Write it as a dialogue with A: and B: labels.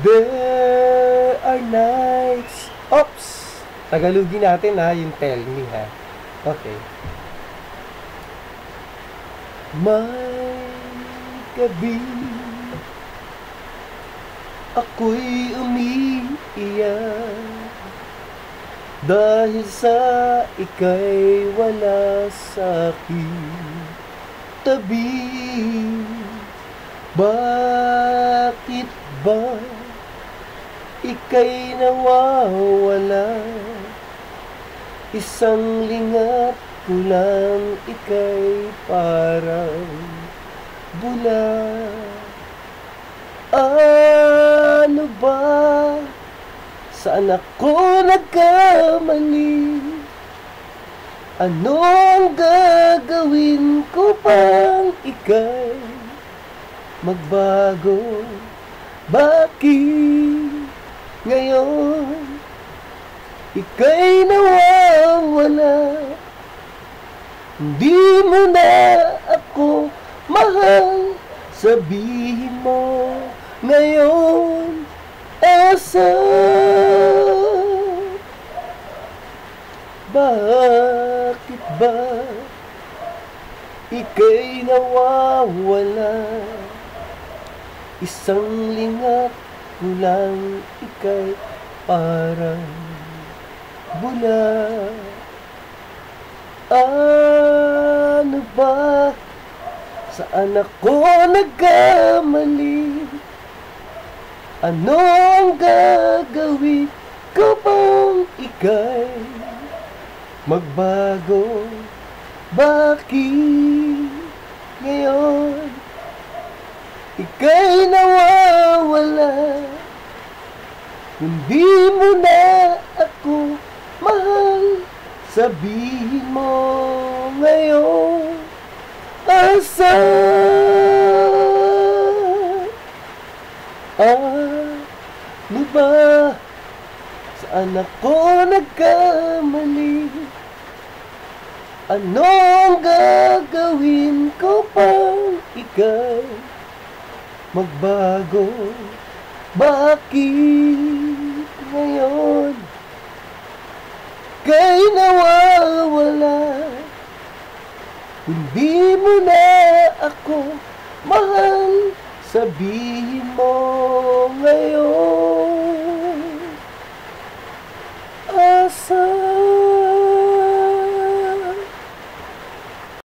A: There are nights. Oops! Tagalogin natin ha, yung tell me ha. Okay. May gabi ako'y umiiyak dahil sa ika'y wala sa'king tabi. Bakit ba ika'y nawawala? Isang lingat ko lang, ika'y parang bula. Ano ba? Saan ako nagkamali? Anong gagawin ko pang ika'y magbago? Bakit ngayon ika'y nawawala? Hindi mo na ako mahal. Sabihin mo ngayon, asan? Bakit ba ika'y nawawala? Isang lingat ko lang, ika'y parang bula. Ano ba? Saan ako nagkamali? Anong gagawin ko bang ika'y magbago? Bakit ngayon ika'y nawawala? Hindi mo na ako mahal. Sabihin mo ngayon, asan? Ano ba? Saan ako nagkamali? Anong gagawin ko pang ika'y magbago? Bakit ngayon ka'y nawawala? Hindi mo na ako mahal. Sabihin mo ngayon,